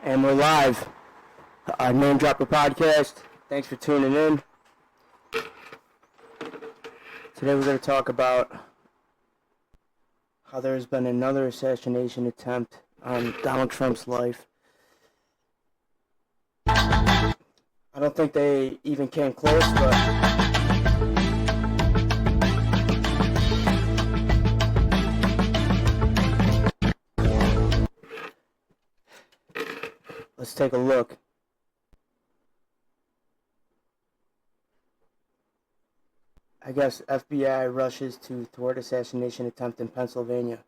And we're live. Name Dropper Podcast. Thanks for tuning in. Today we're going to talk about how there's been another assassination attempt on Donald Trump's life. I don't think they even came close, but let's take a look. I guess FBI rushes to thwart assassination attempt in Pennsylvania.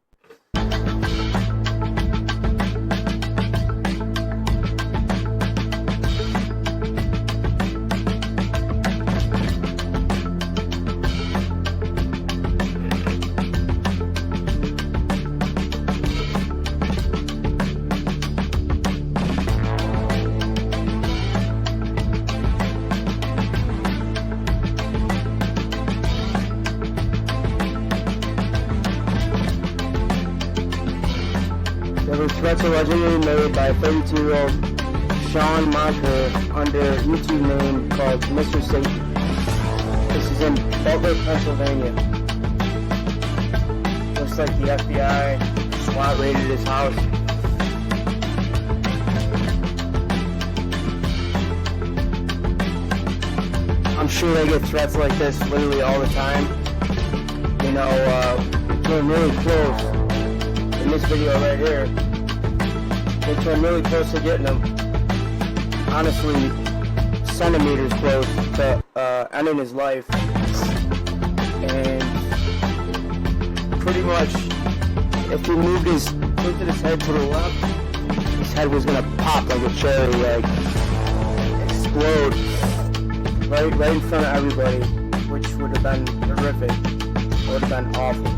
There were threats allegedly made by 32-year-old Sean Monker under a YouTube name called Mr. Satan. This is in Butler, Pennsylvania. Looks like the FBI SWAT raided his house. I'm sure they get threats like this literally all the time. You know, came really close. In this video right here, they came really close to getting him. Honestly, centimeters close to ending his life. And pretty much, if he moved his head to the left, his head was gonna pop like a cherry, like explode right in front of everybody, which would have been horrific. It would have been awful.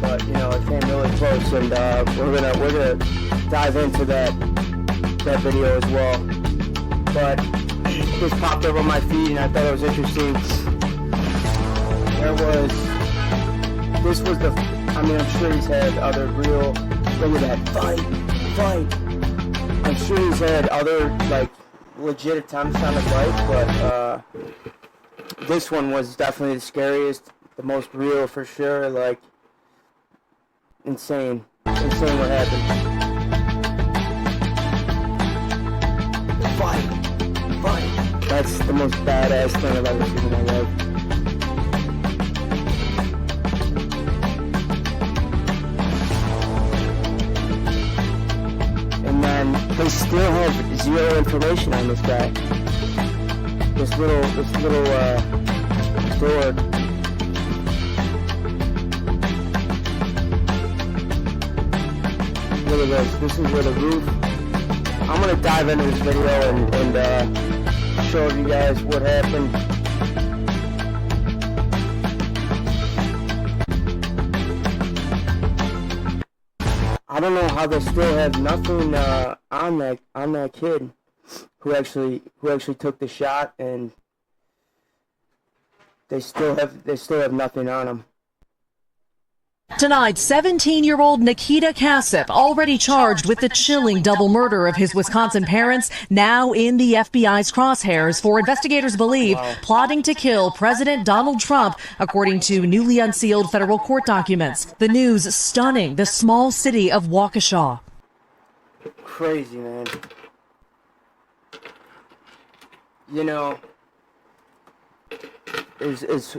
But you know, it came really close, and we're gonna dive into that video as well. But it just popped up on my feed, and I thought it was interesting. This was the. I mean, I'm sure he's had other real. Look at that fight. I'm sure he's had other like legit attempts on his life, but this one was definitely the scariest, the most real for sure. Like. Insane what happened. Fight. That's the most badass thing I've ever seen in my life. And then they still have zero information on this guy. This little door. Look at this. This is where the roof. I'm gonna dive into this video and show you guys what happened. I don't know how they still have nothing on that kid who actually took the shot, and they still have nothing on him. Tonight, 17-year-old Nikita Kasif, already charged with the chilling double murder of his Wisconsin parents, now in the FBI's crosshairs for investigators believe plotting to kill President Donald Trump, according to newly unsealed federal court documents. The news stunning the small city of Waukesha. Crazy, man. You know, it's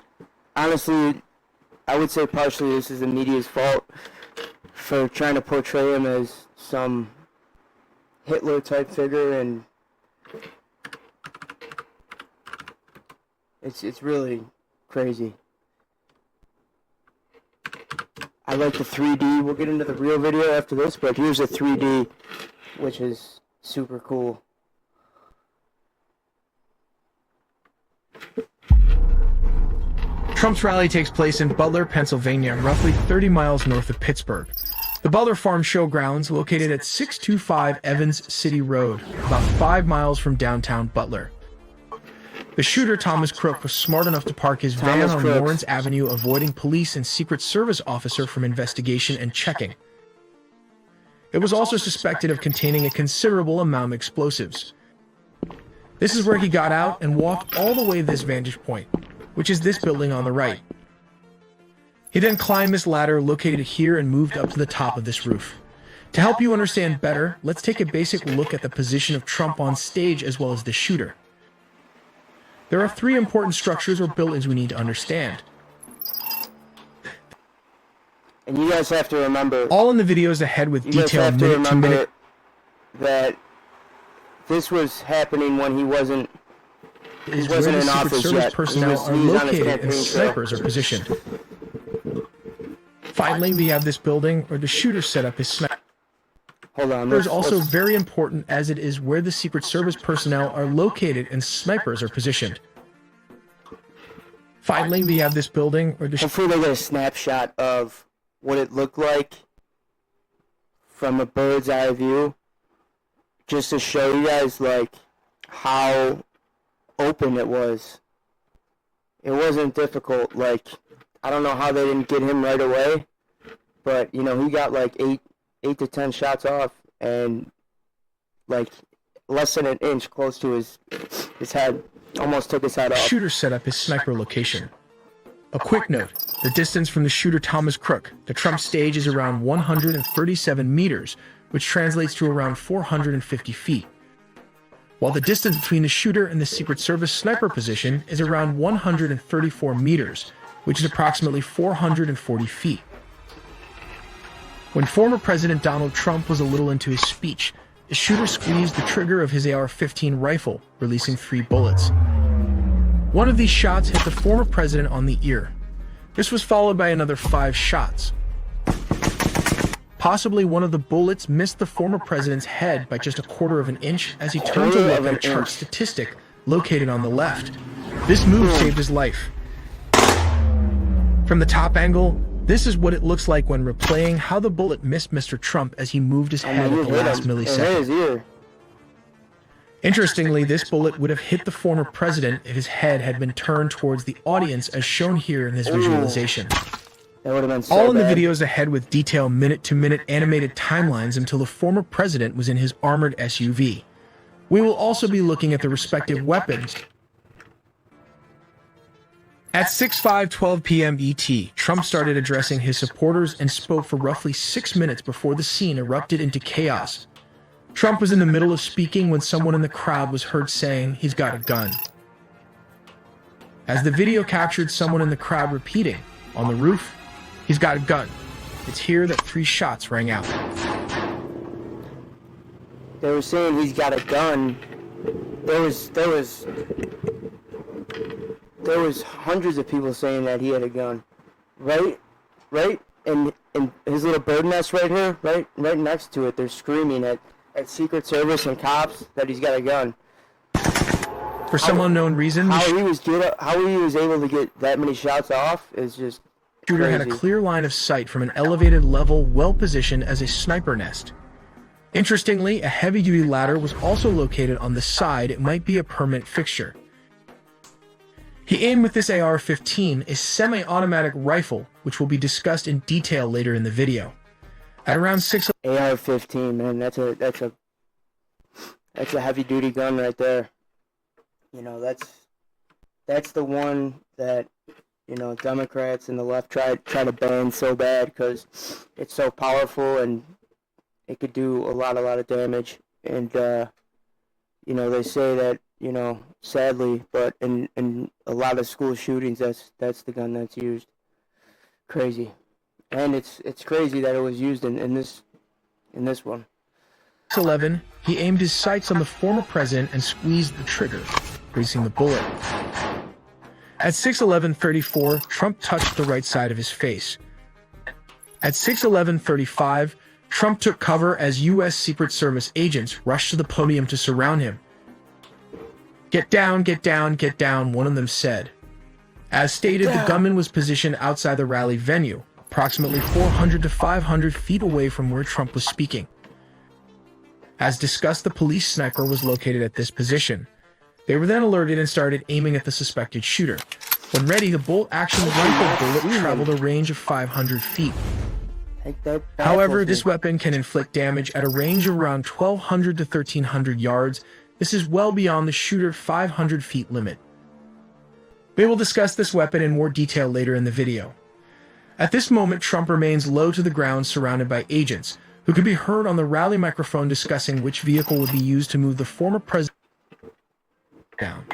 honestly, I would say partially this is the media's fault for trying to portray him as some Hitler-type figure, and it's really crazy. I like the 3D. We'll get into the real video after this, but here's a 3D, which is super cool. Trump's rally takes place in Butler, Pennsylvania, roughly 30 miles north of Pittsburgh. The Butler Farm Showgrounds, located at 625 Evans City Road, about 5 miles from downtown Butler. The shooter, Thomas Crook, was smart enough to park his van on Lawrence Avenue, avoiding police and Secret Service officer from investigation and checking. It was also suspected of containing a considerable amount of explosives. This is where he got out and walked all the way to this vantage point, which is this building on the right. He then climbed this ladder located here and moved up to the top of this roof. To help you understand better, let's take a basic look at the position of Trump on stage as well as the shooter. There are three important structures or buildings we need to understand. And you guys have to remember... All in the videos ahead with detail detail minute to minute to minute. That this was happening when he wasn't Is where the in Secret office Service yet. personnel are He was on his located and campaign trail. snipers are positioned. Finally, we have this building where the shooter set up his sniper. Hold on. Is also very important as it is where the Secret Service personnel are located and snipers are positioned. Finally, we have this building where the Hopefully they get a snapshot of what it looked like from a bird's eye view, just to show you guys like how open it was. It wasn't difficult. Like, I don't know how they didn't get him right away, but you know, he got like 8 to 10 shots off, and like less than an inch close to his head. Almost took his head off. shooter set up his sniper location. A quick note, the distance from the shooter Thomas Crook to Trump's stage is around 137 meters, which translates to around 450 feet. While the distance between the shooter and the Secret Service sniper position is around 134 meters, which is approximately 440 feet. When former President Donald Trump was a little into his speech, the shooter squeezed the trigger of his AR-15 rifle, releasing 3 bullets. One of these shots hit the former president on the ear. This was followed by another 5 shots. Possibly one of the bullets missed the former president's head by just a quarter of an inch as he turned to look at a chart statistic located on the left. This move saved his life. From the top angle, this is what it looks like when replaying how the bullet missed Mr. Trump as he moved his head at the last millisecond. Interestingly, this bullet would have hit the former president if his head had been turned towards the audience as shown here in this visualization. That would have been so All in the bad. videos ahead with detailed minute-to-minute animated timelines until the former president was in his armored SUV. We will also be looking at the respective weapons. At 6:12 p.m. ET, Trump started addressing his supporters and spoke for roughly 6 minutes before the scene erupted into chaos. Trump was in the middle of speaking when someone in the crowd was heard saying, "He's got a gun." As the video captured someone in the crowd repeating, on the roof, "He's got a gun." It's here that 3 shots rang out. They were saying he's got a gun. There was hundreds of people saying that he had a gun, right, and his little bird nest right here, right next to it. They're screaming at Secret Service and cops that he's got a gun. For some unknown reason, How he was able to get that many shots off is just the shooter had a crazy. clear line of sight from an elevated level well positioned as a sniper nest. Interestingly, a heavy-duty ladder was also located on the side. It might be a permanent fixture. He aimed with this AR-15, a semi-automatic rifle, which will be discussed in detail later in the video. At around 6 AR-15, man, that's a heavy-duty gun right there. You know, that's the one that, you know, Democrats and the left try to ban so bad because it's so powerful and it could do a lot of damage. And you know, they say that, you know, sadly, but in a lot of school shootings, that's the gun that's used. Crazy. And it's crazy that it was used in this one. 6:11, he aimed his sights on the former president and squeezed the trigger, releasing the bullet. At 6:11:34, Trump touched the right side of his face. At 6:11:35, Trump took cover as U.S. Secret Service agents rushed to the podium to surround him. "Get down, get down, get down," one of them said. As stated, the gunman was positioned outside the rally venue, approximately 400 to 500 feet away from where Trump was speaking. As discussed, the police sniper was located at this position. They were then alerted and started aiming at the suspected shooter. When ready, the bolt-action rifle bullet traveled a range of 500 feet. Like that However, baffles this me. weapon can inflict damage at a range of around 1,200 to 1,300 yards. This is well beyond the shooter 500 feet limit. We will discuss this weapon in more detail later in the video. At this moment, Trump remains low to the ground surrounded by agents, who could be heard on the rally microphone discussing which vehicle would be used to move the former president down.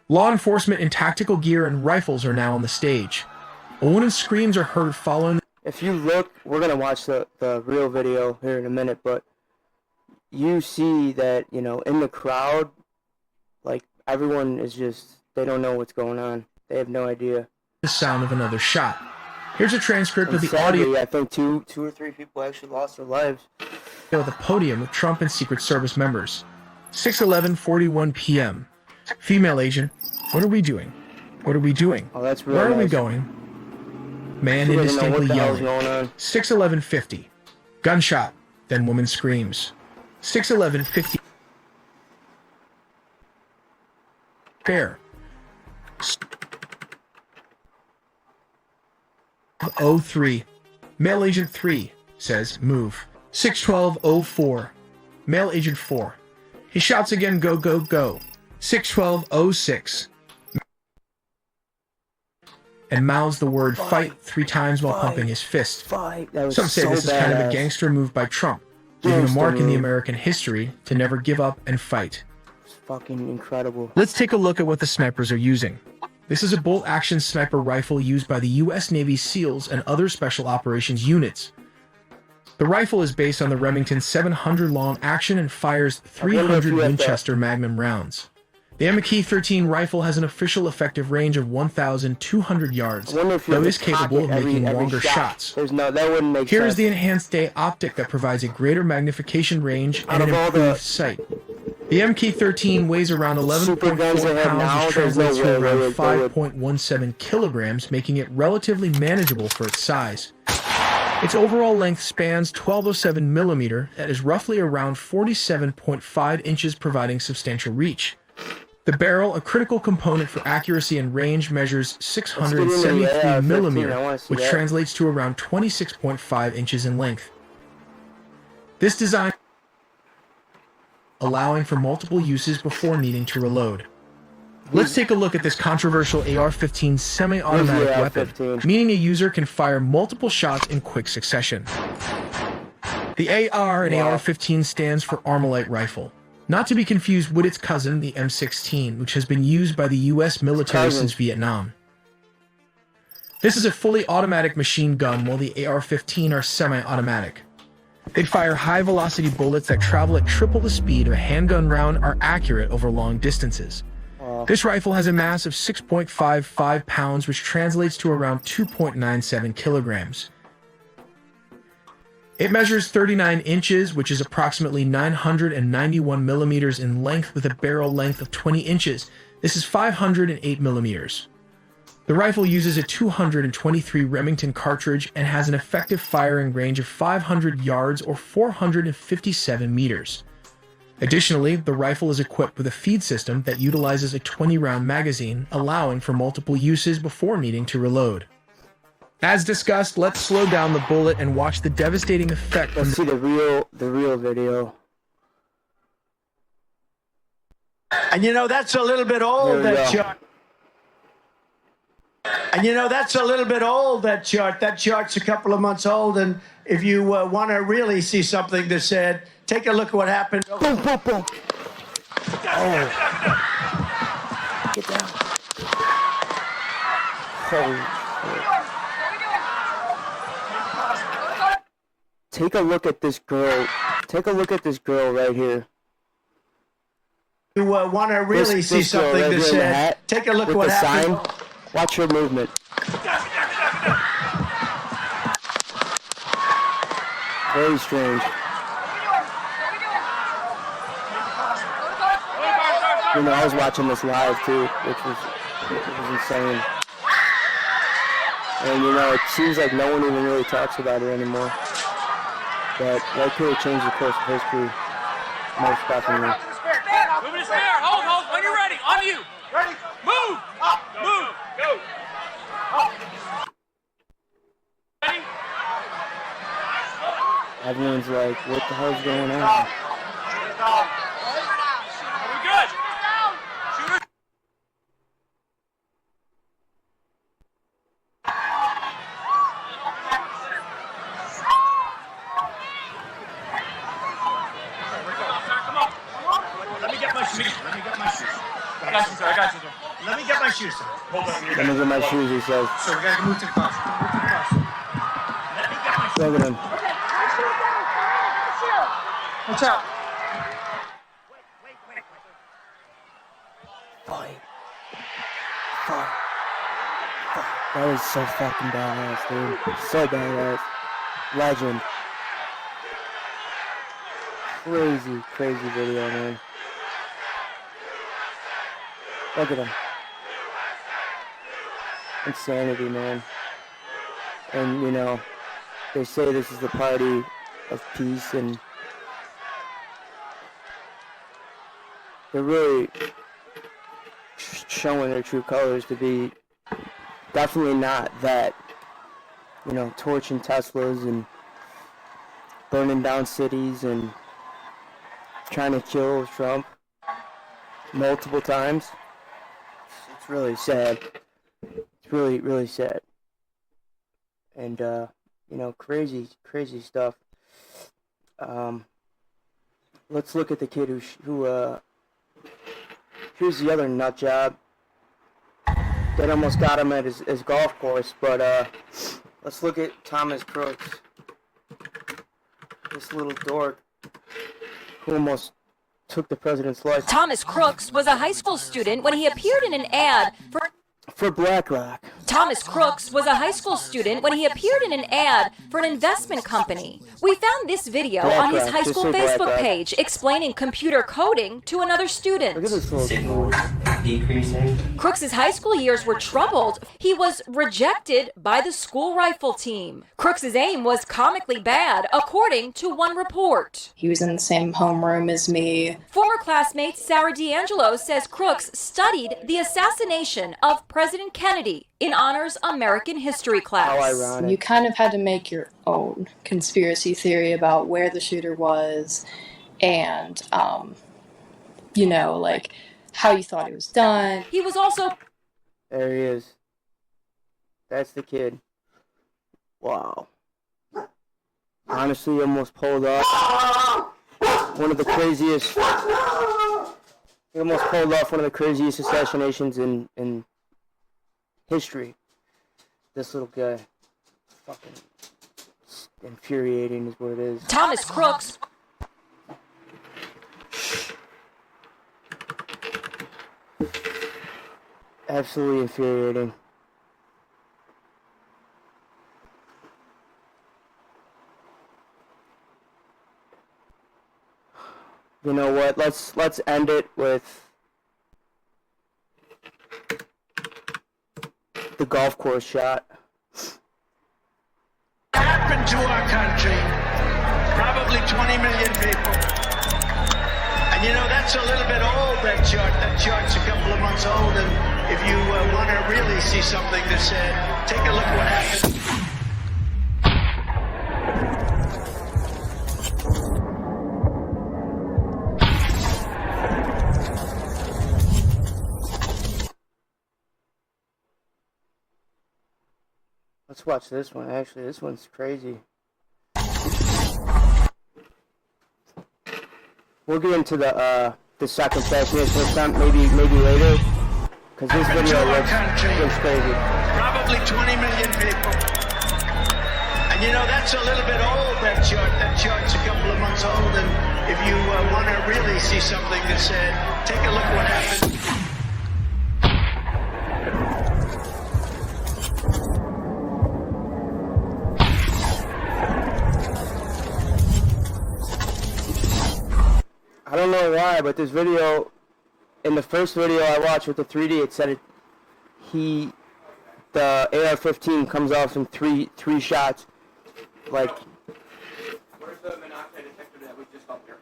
Law enforcement in tactical gear and rifles are now on the stage. A woman's screams are heard following. If you look, we're gonna watch the real video here in a minute, but you see that, you know, in the crowd, like, everyone is just, they don't know what's going on. They have no idea. The sound of another shot. Here's a transcript And of the sadly, audio I think two or three people actually lost their lives. at the podium with Trump and Secret Service members. 6:11:41 p.m. Female agent, what are we doing? What are we doing? Oh, that's really Where are we nice. going? Man She doesn't know indistinctly what the hell's yelling. going on. 6:11:50. Gunshot. Then woman screams. 6:11:50. Fair. 03. Male agent 3 says move. 6:12:04. Male agent 4. He shouts again, go, go, go. 6:12:06. And mouths the word fight 3 times while pumping his fist. Fight. That was Some say so this is kind of a badass. gangster move by Trump, leaving a Gangster mark in the move. American history to never give up and fight. It's fucking incredible. Let's take a look at what the snipers are using. This is a bolt-action sniper rifle used by the U.S. Navy SEALs and other special operations units. The rifle is based on the Remington 700 long action and fires wonder if 300 you have Winchester Magnum rounds. The MK-13 rifle has an official effective range of 1,200 yards, I wonder if you though have it is to capable of pocket every making longer shot. shots. There's no, that wouldn't make Here sense. is the enhanced day optic that provides a greater magnification range Out and an of all the improved sight. The MK-13 weighs around super guns 11.4 they have now, pounds, which there's no translates to way around they would- 5.17 kilograms, making it relatively manageable for its size. Its overall length spans 1207 millimeter, that is roughly around 47.5 inches, providing substantial reach. The barrel, a critical component for accuracy and range, measures 673 I millimeter, wanna see which that. translates to around 26.5 inches in length. This design allowing for multiple uses before needing to reload. Let's take a look at this controversial AR-15 semi-automatic Here's the weapon, AR-15. meaning a user can fire multiple shots in quick succession. The AR and Wow. AR-15 stands for Armalite Rifle, not to be confused with its cousin, the M16, which has been used by the U.S. military Cousin. since Vietnam. This is a fully automatic machine gun, while the AR-15 are semi-automatic. They fire high-velocity bullets that travel at triple the speed of a handgun round, are accurate over long distances. This rifle has a mass of 6.55 pounds, which translates to around 2.97 kilograms. It measures 39 inches, which is approximately 991 millimeters in length, with a barrel length of 20 inches. This is 508 millimeters. The rifle uses a 223 Remington cartridge and has an effective firing range of 500 yards or 457 meters. Additionally, the rifle is equipped with a feed system that utilizes a 20-round magazine, allowing for multiple uses before needing to reload. As discussed, let's slow down the bullet and watch the devastating effect from Let's see the real video. And you know, that's a little bit Here old, we that go. chart. And you know, that's a little bit old, that chart. That chart's a couple of months old. And if you want to really see something that said, take a look at what happened. Boom, boom, boom. Oh. Get down. Holy shit. Take a look at this girl. Take a look at this girl right here. You want to really This see girl something right that here in the said, hat take a look with at what the happened. sign. Watch her movement. Very strange. You know, I was watching this live too, which was insane. And you know, it seems like no one even really talks about it anymore. But that could have changed the course of history, most definitely. Move to spare. Hold. When you're ready. On you. Ready. Move. Up. Move. Go. Up. Ready. Everyone's like, what the hell's going on? Are we good? Shooter. Come on. Let me get my shoes. I got you, sir. Let me get my shoes, sir. Hold on. Let me get my shoes, he says. So we gotta move to the classroom. Let me get my shoes. Look at him. Watch out. Fight. That is so fucking badass, dude. So badass. Legend. Crazy video, man. Look at him. Insanity, man. And, you know, they say this is the party of peace, and they're really showing their true colors to be definitely not that, you know, torching Teslas and burning down cities and trying to kill Trump multiple times. It's really sad. It's really sad. And, you know, crazy stuff. Let's look at the kid here's the other nut job that almost got him at his golf course, but let's look at Thomas Crooks. This little dork who almost took the president's life. Thomas Crooks was a high school student when he appeared in an ad For BlackRock. Thomas Crooks was a high school student when he appeared in an ad for an investment company. We found this video on his high school Facebook page explaining computer coding to another Look at student. this little decreasing. Crooks' high school years were troubled. He was rejected by the school rifle team. Crooks' aim was comically bad, according to one report. He was in the same homeroom as me. Former classmate Sarah D'Angelo says Crooks studied the assassination of President Kennedy in honors American history class. How ironic. You kind of had to make your own conspiracy theory about where the shooter was and, you know, like how you thought it was done. He was also There he is. That's the kid. Wow. Honestly, almost pulled off one of the craziest. He almost pulled off one of the craziest assassinations in history. This little guy. Fucking infuriating is what it is. Thomas Crooks. Absolutely infuriating. You know what? Let's end it with the golf course shot. Happened to our country, probably 20 million people. And you know, that's a little bit old, that chart. That chart's a couple of months old, and if you want to really see something that said, take a look at what happened. Let's watch this one. Actually, this one's crazy. We'll get into the second assassination attempt maybe later, because this video looks crazy. Probably 20 million people. And you know, that's a little bit old, that chart. That chart's a couple of months old, and if you want to really see something that said, take a look at what happened. I don't know why, but this video, in the first video I watched with the 3D, it said the AR-15 comes off in three shots, like. Where's the monoxide detector that was just up here?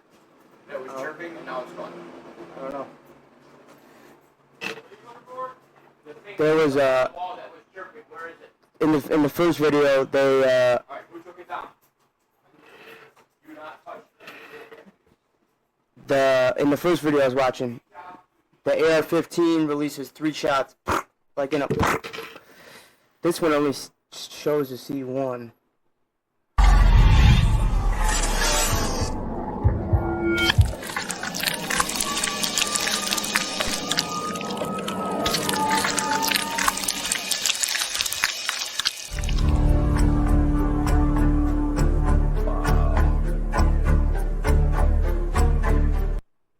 That was chirping and now it's gone. I don't know. There was a. Wall that was chirping. Where is it? In the first video, they All right, who took it down? in the first video I was watching, the AR-15 releases 3 shots, like in a. This one only shows to see 1.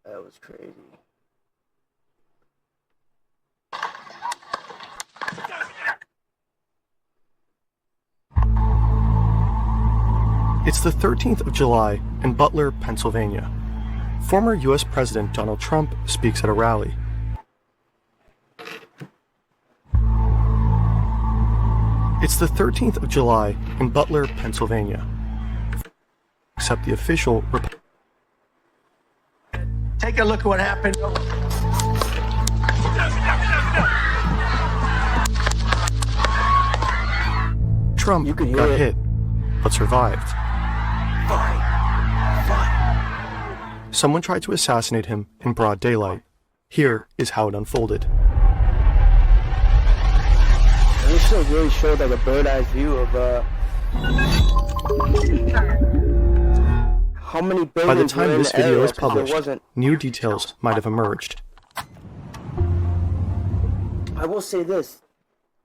That was crazy. It's the 13th of July in Butler, Pennsylvania. Former U.S. President Donald Trump speaks at a rally. It's the 13th of July in Butler, Pennsylvania. Except the official Take a look at what happened. Trump You can hear got it. hit, but survived. Someone tried to assassinate him in broad daylight. Here is how it unfolded. This show really showed like a bird-eye view of how many buildings By the time were in this the video area, is 'cause there published, wasn't. new details might have emerged. I will say this,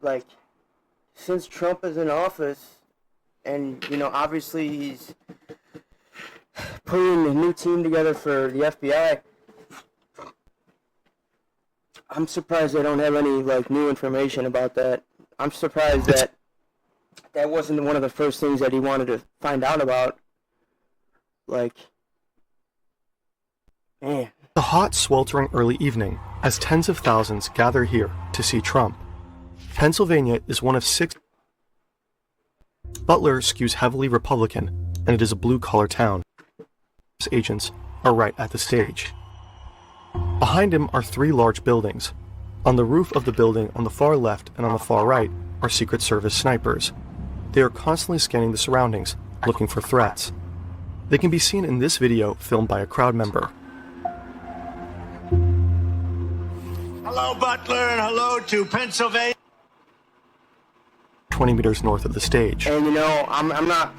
like, since Trump is in office, and, you know, obviously he's putting a new team together for the FBI, I'm surprised they don't have any, like, new information about that. I'm surprised that that wasn't one of the first things that he wanted to find out about. Like, man. A hot, sweltering early evening as tens of thousands gather here to see Trump. Pennsylvania is one of 6. Butler skews heavily Republican, and it is a blue-collar town. Agents are right at the stage. Behind him are 3 large buildings. On the roof of the building on the far left and on the far right are Secret Service snipers. They are constantly scanning the surroundings, looking for threats. They can be seen in this video filmed by a crowd member. Hello, Butler, and hello to Pennsylvania. 20 meters north of the stage. And, you know, I'm not,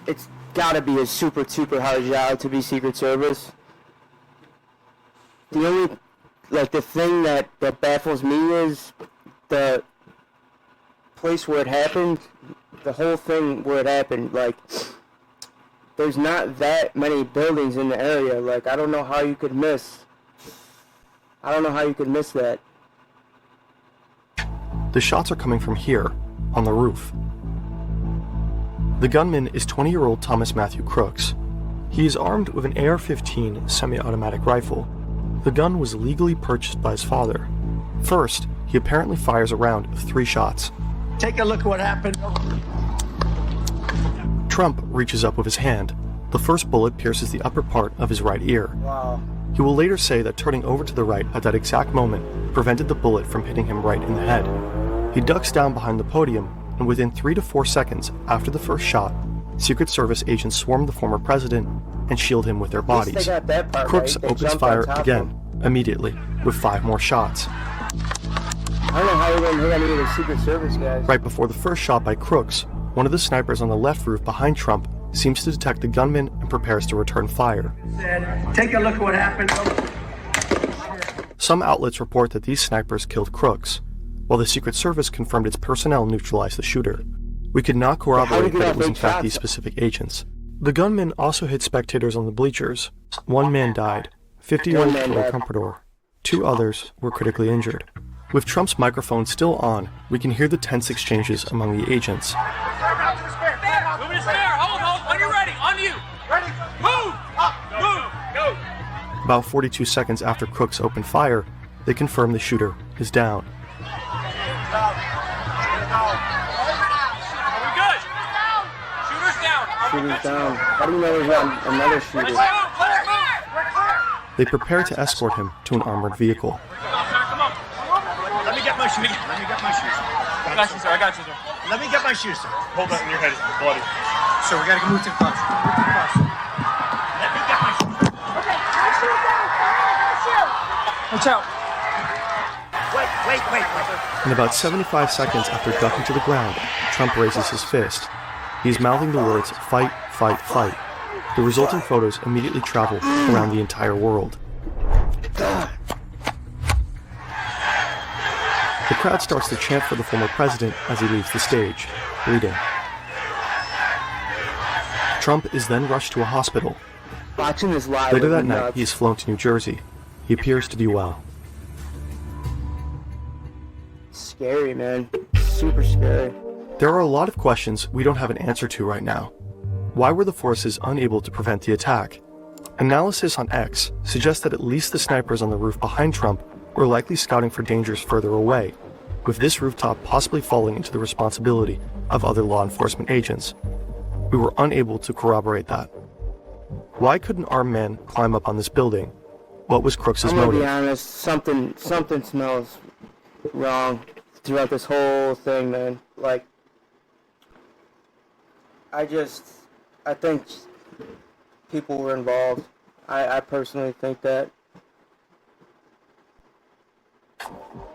it's gotta be a super hard job to be Secret Service. The only, like, the thing that baffles me is the place where it happened, the whole thing where it happened, like, there's not that many buildings in the area. Like, I don't know how you could miss that. The shots are coming from here, on the roof. The gunman is 20-year-old Thomas Matthew Crooks. He is armed with an AR-15 semi-automatic rifle. The gun was legally purchased by his father. First, he apparently fires a round of 3 shots. Take a look at what happened. Trump reaches up with his hand. The first bullet pierces the upper part of his right ear. Wow. He will later say that turning over to the right at that exact moment prevented the bullet from hitting him right in the head. He ducks down behind the podium, and within 3 to 4 seconds after the first shot, Secret Service agents swarm the former president and shield him with their bodies. They got that part Crooks right. They opens jumped fire on top again, of him. immediately, with 5 more shots. I don't know how they didn't hit any of the Secret Service guys. Right before the first shot by Crooks, one of the snipers on the left roof behind Trump seems to detect the gunman and prepares to return fire. Take a look at what happened. Some outlets report that these snipers killed Crooks, while the Secret Service confirmed its personnel neutralized the shooter. We could not corroborate that it was in fact these specific agents. The gunman also hit spectators on the bleachers. 1 man died, 50-year-old Troy Comprador. 2 others were critically injured. With Trump's microphone still on, we can hear the tense exchanges among the agents. Moving to spare. Hold. When you're ready. On you. Ready. Move. Move. Go. About 42 seconds after Crooks opened fire, they confirm the shooter is down. Are we good? Shooter's down. Shooter's down. How do you know there's another shooter? Let's move. We're clear. They prepare to escort him to an armored vehicle. Come on. Let me get my shoes. I got you, sir. Let me get my shoes, sir. Hold that in your head. It's bloody. So we gotta move to the bus. Let me get my shoes. Okay. Watch out. In about 75 seconds after ducking to the ground, Trump raises his fist. He is mouthing the words, "Fight, fight, fight." The resulting photos immediately travel around the entire world. The crowd starts to chant for the former president as he leaves the stage, bleeding. Trump is then rushed to a hospital. Watching this live. Later that night, he is flown to New Jersey. He appears to be well. Scary, man. Super scary. There are a lot of questions we don't have an answer to right now. Why were the forces unable to prevent the attack? Analysis on X suggests that at least the snipers on the roof behind Trump were likely scouting for dangers further away, with this rooftop possibly falling into the responsibility of other law enforcement agents. We were unable to corroborate that. Why couldn't armed men climb up on this building? What was Crooks's motive? I'm gonna be honest, something smells wrong throughout this whole thing, man. Like, I think people were involved. I personally think that.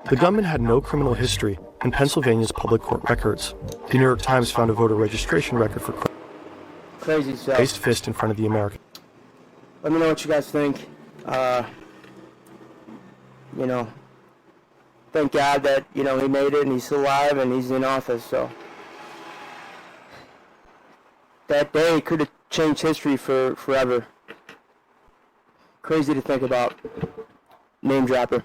The gunman had no criminal history in Pennsylvania's public court records. The New York Times found a voter registration record for Crooks. Crazy stuff. Raised fist in front of the American. Let me know what you guys think. Thank God that, he made it and he's still alive and he's in office, so. That day could have changed history forever. Crazy to think about. Name dropper.